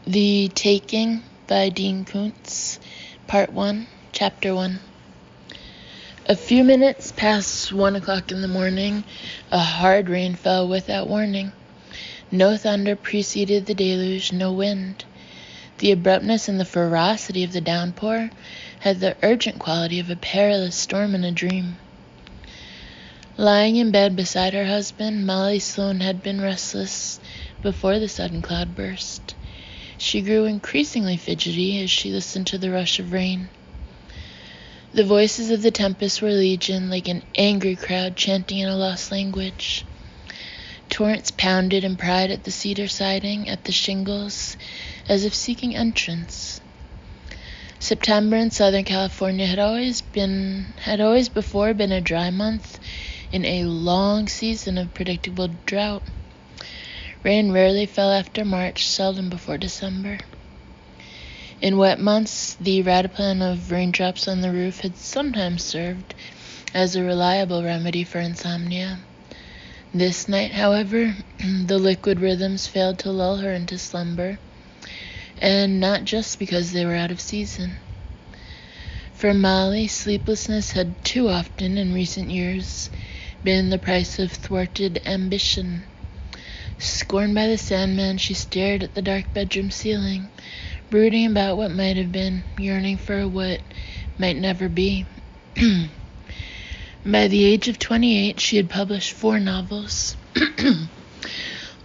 The Taking by Dean Koontz, Part 1, Chapter 1. A few minutes past 1 o'clock in the morning, a hard rain fell without warning. No thunder preceded the deluge, no wind. The abruptness and the ferocity of the downpour had the urgent quality of a perilous storm in a dream. Lying in bed beside her husband, Molly Sloan had been restless before the sudden cloudburst. She grew increasingly fidgety as she listened to the rush of rain. The voices of the tempest were legion, like an angry crowd chanting in a lost language. Torrents pounded and pried at the cedar siding, at the shingles, as if seeking entrance. September in Southern California had always before been a dry month in a long season of predictable drought. Rain rarely fell after March, seldom before December. In wet months, the rataplan of raindrops on the roof had sometimes served as a reliable remedy for insomnia. This night, however, the liquid rhythms failed to lull her into slumber, and not just because they were out of season. For Molly, sleeplessness had too often in recent years been the price of thwarted ambition. Scorned by the Sandman, she stared at the dark bedroom ceiling, brooding about what might have been, yearning for what might never be. By the age of 28, she had published 4 novels.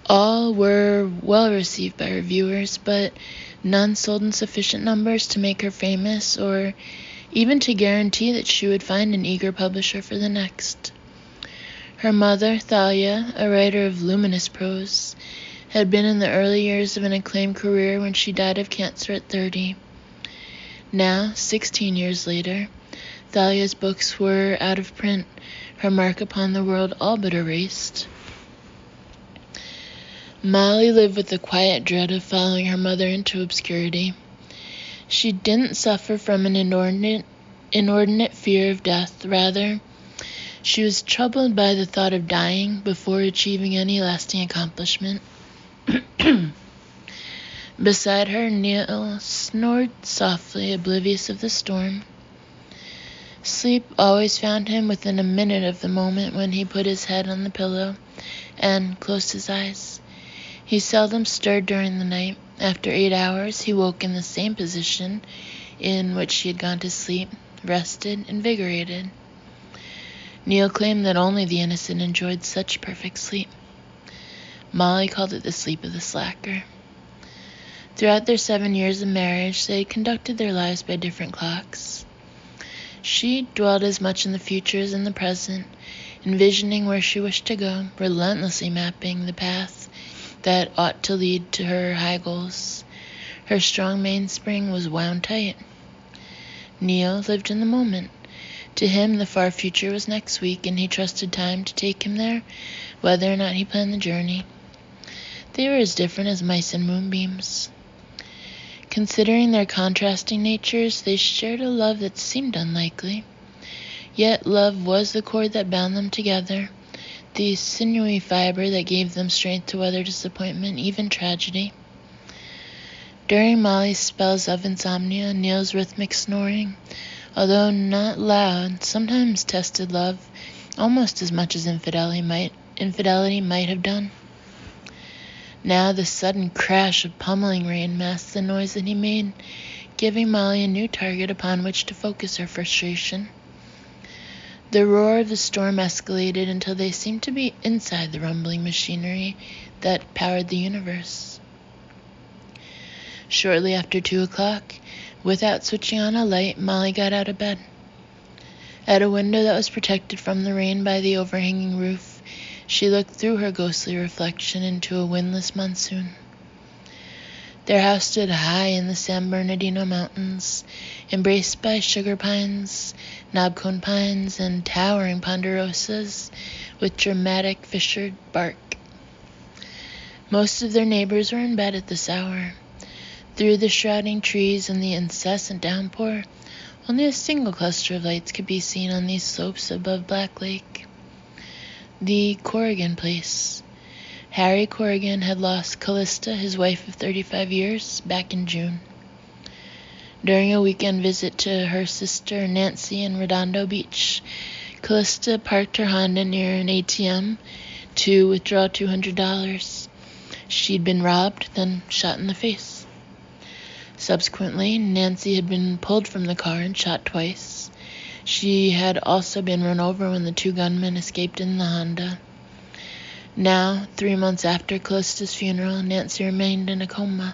All were well received by reviewers, but none sold in sufficient numbers to make her famous or even to guarantee that she would find an eager publisher for the next. Her mother, Thalia, a writer of luminous prose, had been in the early years of an acclaimed career when she died of cancer at 30. Now, 16 years later, Thalia's books were out of print, her mark upon the world all but erased. Molly lived with the quiet dread of following her mother into obscurity. She didn't suffer from an inordinate fear of death. Rather, she was troubled by the thought of dying before achieving any lasting accomplishment. Beside her, Neil snored softly, oblivious of the storm. Sleep always found him within a minute of the moment when he put his head on the pillow and closed his eyes. He seldom stirred during the night. After 8 hours, he woke in the same position in which he had gone to sleep, rested, invigorated. Neil claimed that only the innocent enjoyed such perfect sleep. Molly called it the sleep of the slacker. Throughout their 7 years of marriage, they had conducted their lives by different clocks. She dwelled as much in the future as in the present, envisioning where she wished to go, relentlessly mapping the path that ought to lead to her high goals. Her strong mainspring was wound tight. Neil lived in the moment. To him, the far future was next week, and he trusted time to take him there, whether or not he planned the journey. They were as different as mice and moonbeams. Considering their contrasting natures, they shared a love that seemed unlikely. Yet love was the cord that bound them together, the sinewy fiber that gave them strength to weather disappointment, even tragedy. During Molly's spells of insomnia, Neil's rhythmic snoring, although not loud, sometimes tested love almost as much as infidelity might have done. Now the sudden crash of pummeling rain masked the noise that he made, giving Molly a new target upon which to focus her frustration. The roar of the storm escalated until they seemed to be inside the rumbling machinery that powered the universe. Shortly after 2 o'clock, without switching on a light, Molly got out of bed. At a window that was protected from the rain by the overhanging roof, she looked through her ghostly reflection into a windless monsoon. Their house stood high in the San Bernardino Mountains, embraced by sugar pines, knobcone pines, and towering ponderosas with dramatic fissured bark. Most of their neighbors were in bed at this hour. Through the shrouding trees and the incessant downpour, only a single cluster of lights could be seen on these slopes above Black Lake. The Corrigan place. Harry Corrigan had lost Callista, his wife of 35 years, back in June. During a weekend visit to her sister Nancy in Redondo Beach, Callista parked her Honda near an ATM to withdraw $200. She'd been robbed, then shot in the face. Subsequently, Nancy had been pulled from the car and shot twice. She had also been run over when the two gunmen escaped in the Honda. Now, 3 months after Callista's funeral, Nancy remained in a coma.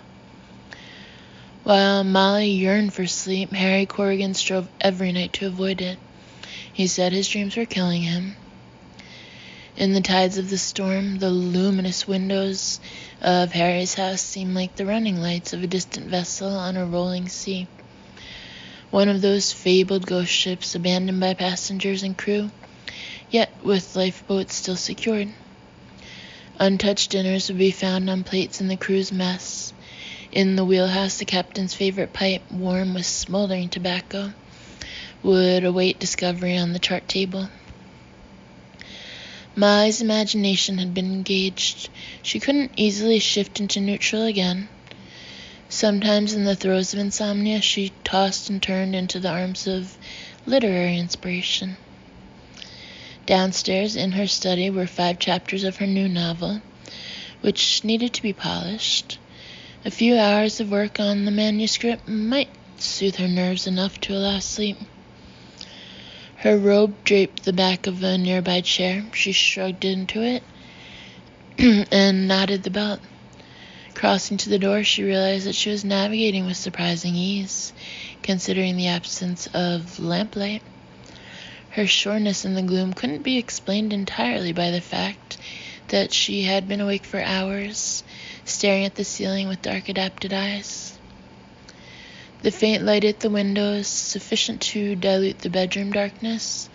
While Molly yearned for sleep, Harry Corrigan strove every night to avoid it. He said his dreams were killing him. In the tides of the storm, the luminous windows of Harry's house seemed like the running lights of a distant vessel on a rolling sea. One of those fabled ghost ships abandoned by passengers and crew, yet with lifeboats still secured. Untouched dinners would be found on plates in the crew's mess. In the wheelhouse, the captain's favorite pipe, warm with smoldering tobacco, would await discovery on the chart table. Molly's imagination had been engaged. She couldn't easily shift into neutral again. Sometimes in the throes of insomnia, she tossed and turned into the arms of literary inspiration. Downstairs in her study were 5 chapters of her new novel, which needed to be polished. A few hours of work on the manuscript might soothe her nerves enough to allow sleep. Her robe draped the back of a nearby chair. She shrugged into it and knotted the belt. Crossing to the door, she realized that she was navigating with surprising ease, considering the absence of lamplight. Her sureness in the gloom couldn't be explained entirely by the fact that she had been awake for hours, staring at the ceiling with dark adapted eyes. The faint light at the windows, sufficient to dilute the bedroom darkness,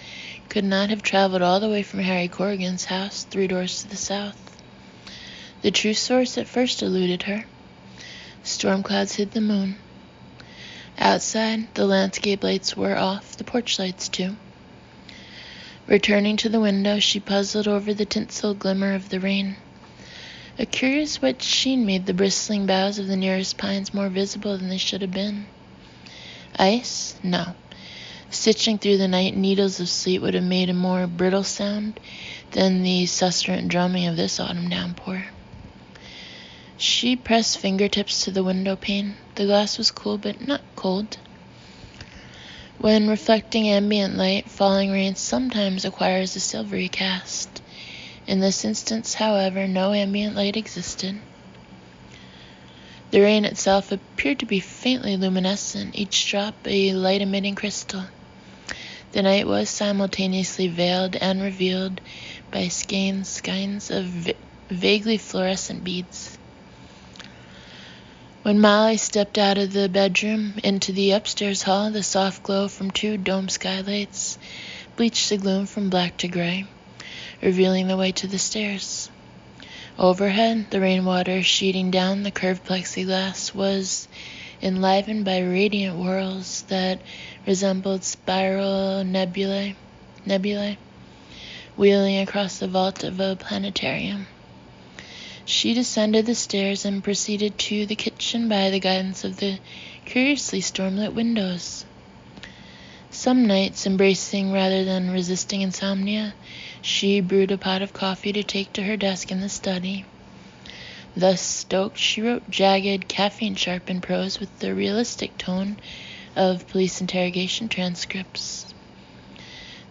could not have traveled all the way from Harry Corrigan's house 3 doors to the south. The true source at first eluded her. Storm clouds hid the moon. Outside, the landscape lights were off, the porch lights too. Returning to the window, she puzzled over the tinsel glimmer of the rain. A curious wet sheen made the bristling boughs of the nearest pines more visible than they should have been. Ice? No. Stitching through the night, needles of sleet would have made a more brittle sound than the susurrant drumming of this autumn downpour. She pressed fingertips to the window pane. The glass was cool, but not cold. When reflecting ambient light, falling rain sometimes acquires a silvery cast. In this instance, however, no ambient light existed. The rain itself appeared to be faintly luminescent, each drop a light-emitting crystal. The night was simultaneously veiled and revealed by skeins of vaguely fluorescent beads. When Molly stepped out of the bedroom into the upstairs hall, the soft glow from 2 dome skylights bleached the gloom from black to gray, revealing the way to the stairs. Overhead, the rainwater sheeting down the curved plexiglass was enlivened by radiant whirls that resembled spiral nebulae wheeling across the vault of a planetarium. She descended the stairs and proceeded to the kitchen by the guidance of the curiously stormlit windows. Some nights, embracing rather than resisting insomnia, she brewed a pot of coffee to take to her desk in the study. Thus stoked, she wrote jagged, caffeine-sharpened prose with the realistic tone of police interrogation transcripts.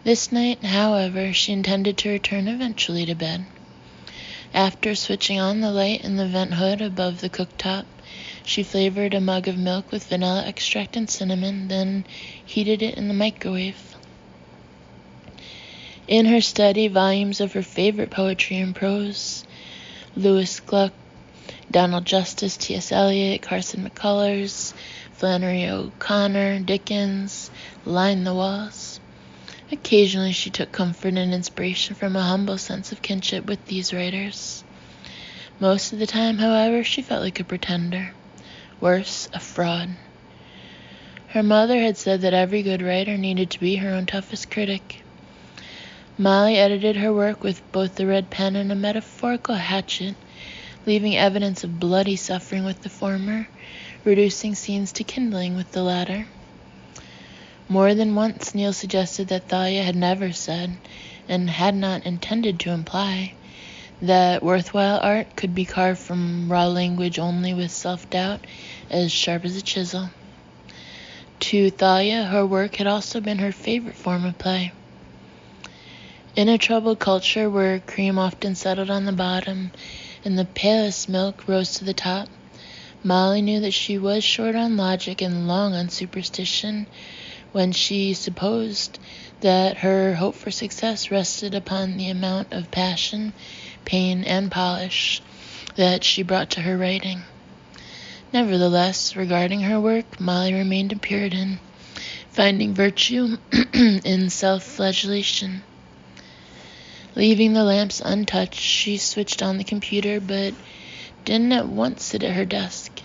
This night, however, she intended to return eventually to bed. After switching on the light in the vent hood above the cooktop, she flavored a mug of milk with vanilla extract and cinnamon, then heated it in the microwave. In her study, volumes of her favorite poetry and prose, Lewis Gluck, Donald Justice, T.S. Eliot, Carson McCullers, Flannery O'Connor, Dickens, lined the walls. Occasionally she took comfort and inspiration from a humble sense of kinship with these writers. Most of the time, however, she felt like a pretender. Worse, a fraud. Her mother had said that every good writer needed to be her own toughest critic. Molly edited her work with both the red pen and a metaphorical hatchet, leaving evidence of bloody suffering with the former, reducing scenes to kindling with the latter. More than once Neil suggested that Thalia had never said, and had not intended to imply, that worthwhile art could be carved from raw language only with self-doubt as sharp as a chisel. To Thalia, her work had also been her favorite form of play. In a troubled culture where cream often settled on the bottom and the palest milk rose to the top, Molly knew that she was short on logic and long on superstition when she supposed that her hope for success rested upon the amount of passion, pain, and polish that she brought to her writing. Nevertheless, regarding her work, Molly remained a Puritan, finding virtue in self-flagellation. Leaving the lamps untouched, she switched on the computer, but didn't at once sit at her desk.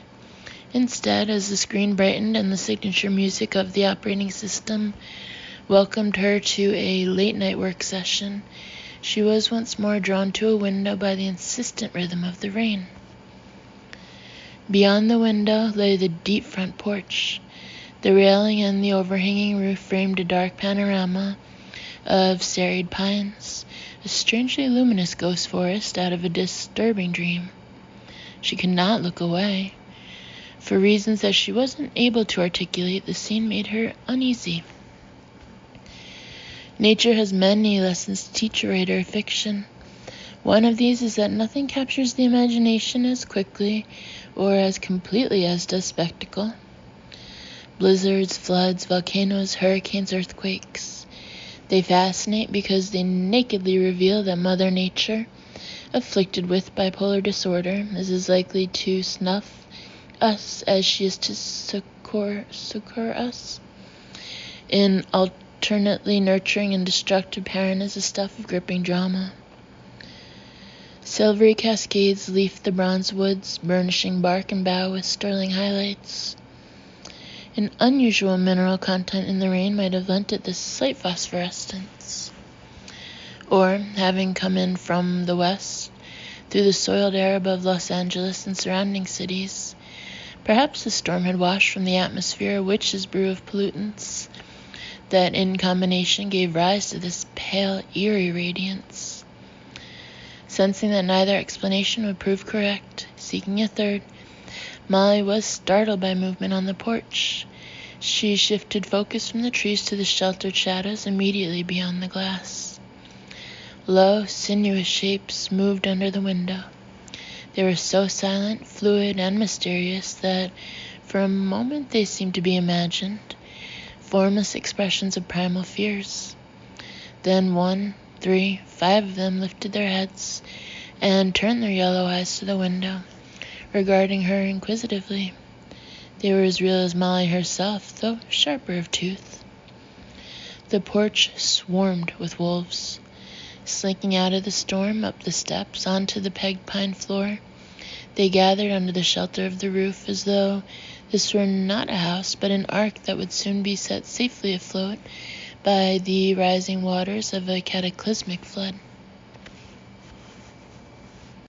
Instead, as the screen brightened and the signature music of the operating system welcomed her to a late-night work session, she was once more drawn to a window by the insistent rhythm of the rain. Beyond the window lay the deep front porch. The railing and the overhanging roof framed a dark panorama of serried pines, a strangely luminous ghost forest out of a disturbing dream. She could not look away. For reasons that she wasn't able to articulate, the scene made her uneasy. Nature has many lessons to teach a writer of fiction. One of these is that nothing captures the imagination as quickly or as completely as does spectacle. Blizzards, floods, volcanoes, hurricanes, earthquakes. They fascinate because they nakedly reveal that Mother Nature, afflicted with bipolar disorder, is as likely to snuff us as she is to succor us. An alternately nurturing and destructive parent is the stuff of gripping drama. Silvery cascades leaf the bronze woods, burnishing bark and bough with sterling highlights. An unusual mineral content in the rain might have lent it this slight phosphorescence. Or, having come in from the west, through the soiled air above Los Angeles and surrounding cities, perhaps the storm had washed from the atmosphere a witch's brew of pollutants that in combination gave rise to this pale, eerie radiance. Sensing that neither explanation would prove correct, seeking a third, Molly was startled by movement on the porch. She shifted focus from the trees to the sheltered shadows immediately beyond the glass. Low, sinuous shapes moved under the window. They were so silent, fluid, and mysterious that for a moment they seemed to be imagined, formless expressions of primal fears. Then 1, 3, 5 of them lifted their heads and turned their yellow eyes to the window, regarding her inquisitively. They were as real as Molly herself, though sharper of tooth. The porch swarmed with wolves. Slinking out of the storm, up the steps, onto the pegged pine floor, they gathered under the shelter of the roof as though this were not a house, but an ark that would soon be set safely afloat by the rising waters of a cataclysmic flood.